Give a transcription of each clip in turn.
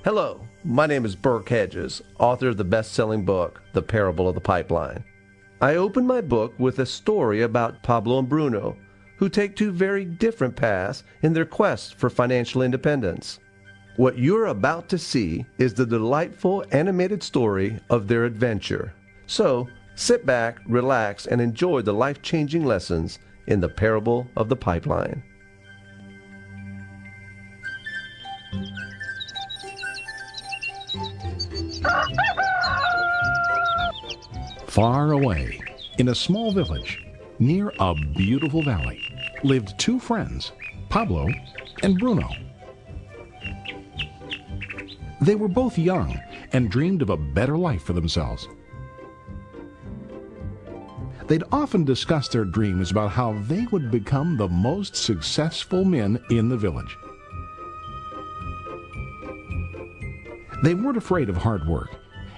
Hello, my name is Burke Hedges, author of the best-selling book, The Parable of the Pipeline. I open my book with a story about Pablo and Bruno, who take two very different paths in their quest for financial independence. What you're about to see is the delightful animated story of their adventure. So, sit back, relax, and enjoy the life-changing lessons in The Parable of the Pipeline. Far away, in a small village, near a beautiful valley, lived two friends, Pablo and Bruno. They were both young and dreamed of a better life for themselves. They'd often discuss their dreams about how they would become the most successful men in the village. They weren't afraid of hard work,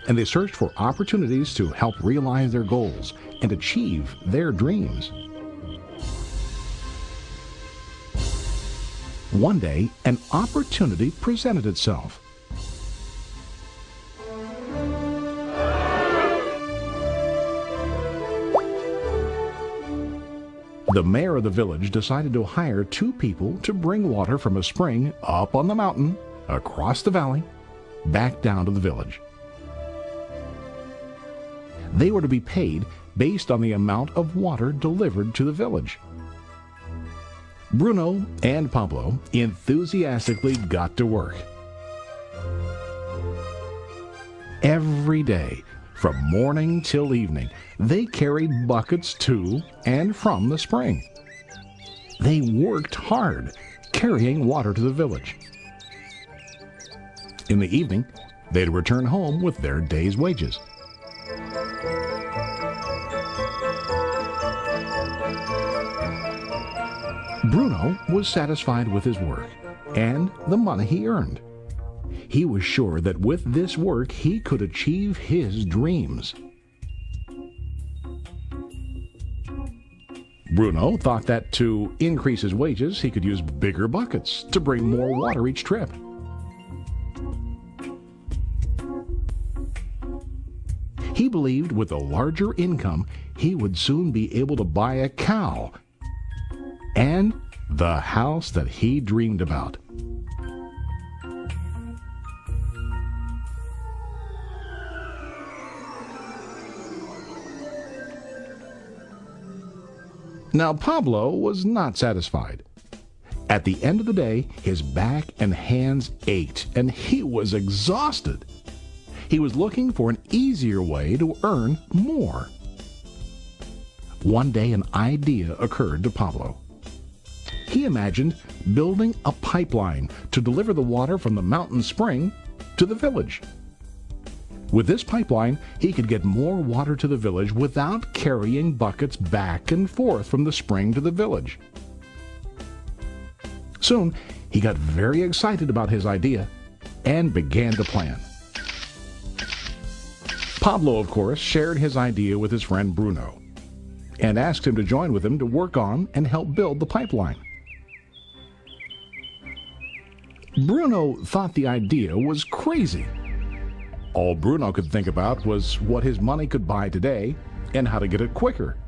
and they searched for opportunities to help realize their goals and achieve their dreams. One day, an opportunity presented itself. The mayor of the village decided to hire two people to bring water from a spring up on the mountain, across the valley, back down to the village. They were to be paid based on the amount of water delivered to the village. Bruno and Pablo enthusiastically got to work. Every day, from morning till evening, they carried buckets to and from the spring. They worked hard, carrying water to the village. In the evening, they'd return home with their day's wages. Bruno was satisfied with his work and the money he earned. He was sure that with this work he could achieve his dreams. Bruno thought that to increase his wages he could use bigger buckets to bring more water each trip. He believed with a larger income he would soon be able to buy a cow and the house that he dreamed about. Now Pablo was not satisfied. At the end of the day, his back and hands ached, and he was exhausted. He was looking for an easier way to earn more. One day an idea occurred to Pablo. He imagined building a pipeline to deliver the water from the mountain spring to the village. With this pipeline, he could get more water to the village without carrying buckets back and forth from the spring to the village. Soon, he got very excited about his idea and began to plan. Pablo, of course, shared his idea with his friend Bruno and asked him to join with him to work on and help build the pipeline. Bruno thought the idea was crazy. All Bruno could think about was what his money could buy today and how to get it quicker.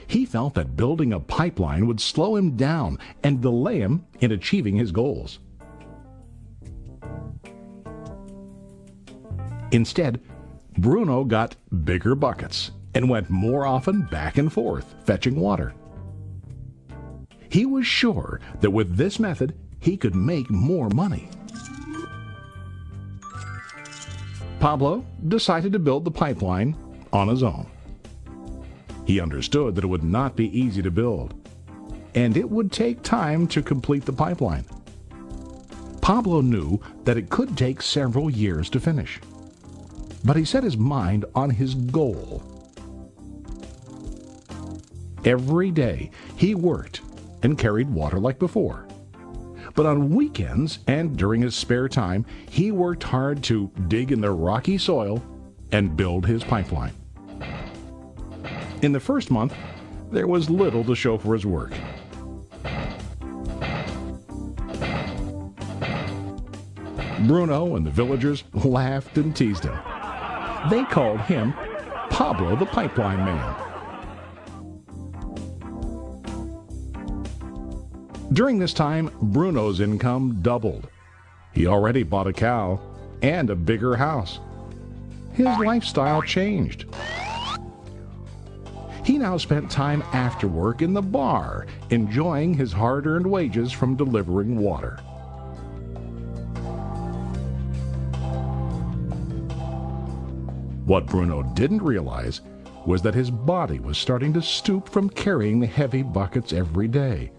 He felt that building a pipeline would slow him down and delay him in achieving his goals. Instead, Bruno got bigger buckets and went more often back and forth, fetching water. He was sure that with this method, he could make more money. Pablo decided to build the pipeline on his own. He understood that it would not be easy to build, and it would take time to complete the pipeline. Pablo knew that it could take several years to finish, but he set his mind on his goal. Every day he worked and carried water like before. But on weekends and during his spare time, he worked hard to dig in the rocky soil and build his pipeline. In the first month, there was little to show for his work. Bruno and the villagers laughed and teased him. They called him Pablo the Pipeline Man. During this time, Bruno's income doubled. He already bought a cow and a bigger house. His lifestyle changed. He now spent time after work in the bar, enjoying his hard-earned wages from delivering water. What Bruno didn't realize was that his body was starting to stoop from carrying the heavy buckets every day.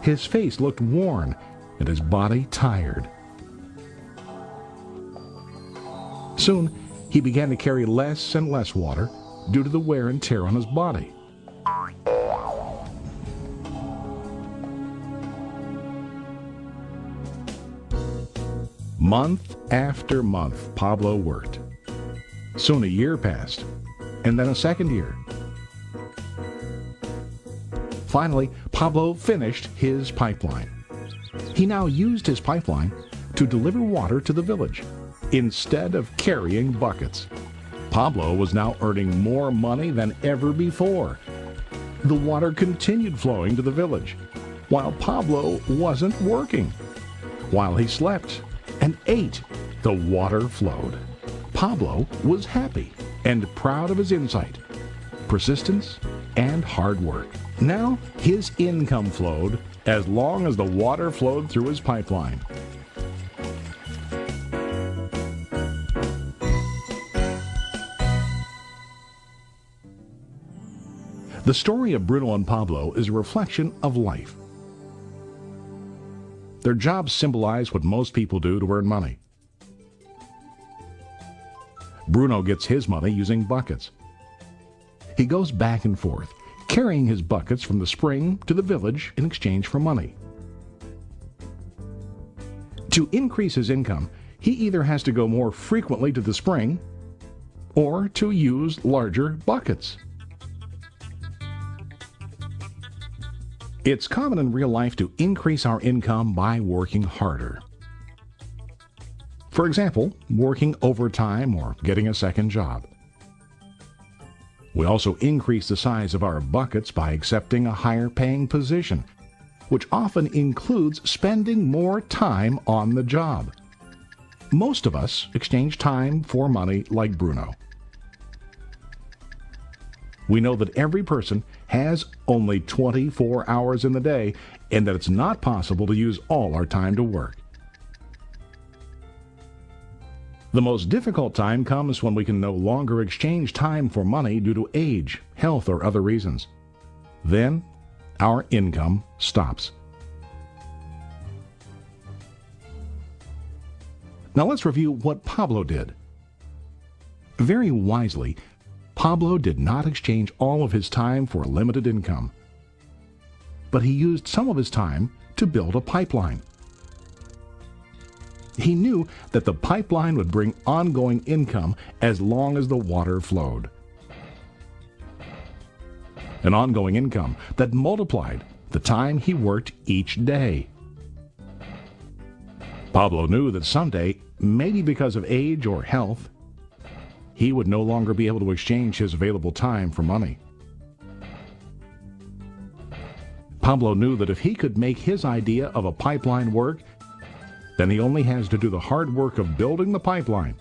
His face looked worn and his body tired. Soon, he began to carry less and less water due to the wear and tear on his body. Month after month, Pablo worked. Soon a year passed, and then a second year. Finally, Pablo finished his pipeline. He now used his pipeline to deliver water to the village instead of carrying buckets. Pablo was now earning more money than ever before. The water continued flowing to the village, while Pablo wasn't working. While he slept and ate, the water flowed. Pablo was happy and proud of his insight, persistence, and hard work. Now his income flowed as long as the water flowed through his pipeline. The story of Bruno and Pablo is a reflection of life. Their jobs symbolize what most people do to earn money. Bruno gets his money using buckets. He goes back and forth, carrying his buckets from the spring to the village in exchange for money. To increase his income, he either has to go more frequently to the spring or to use larger buckets. It's common in real life to increase our income by working harder. For example, working overtime or getting a second job. We also increase the size of our buckets by accepting a higher paying position, which often includes spending more time on the job. Most of us exchange time for money like Bruno. We know that every person has only 24 hours in the day and that it's not possible to use all our time to work. The most difficult time comes when we can no longer exchange time for money due to age, health, or other reasons. Then, our income stops. Now let's review what Pablo did. Very wisely, Pablo did not exchange all of his time for a limited income, but he used some of his time to build a pipeline. He knew that the pipeline would bring ongoing income as long as the water flowed. An ongoing income that multiplied the time he worked each day. Pablo knew that someday, maybe because of age or health, he would no longer be able to exchange his available time for money. Pablo knew that if he could make his idea of a pipeline work, then he only has to do the hard work of building the pipeline.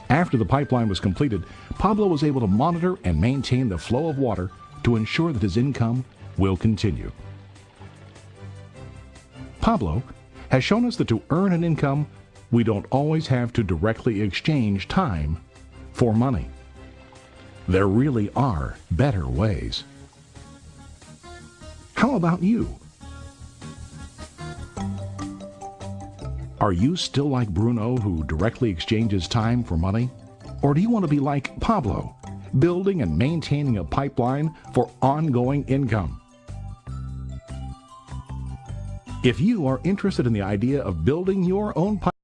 After the pipeline was completed, Pablo was able to monitor and maintain the flow of water to ensure that his income will continue. Pablo has shown us that to earn an income, we don't always have to directly exchange time for money. There really are better ways. How about you? Are you still like Bruno, who directly exchanges time for money? Or do you want to be like Pablo, building and maintaining a pipeline for ongoing income? If you are interested in the idea of building your own pipeline,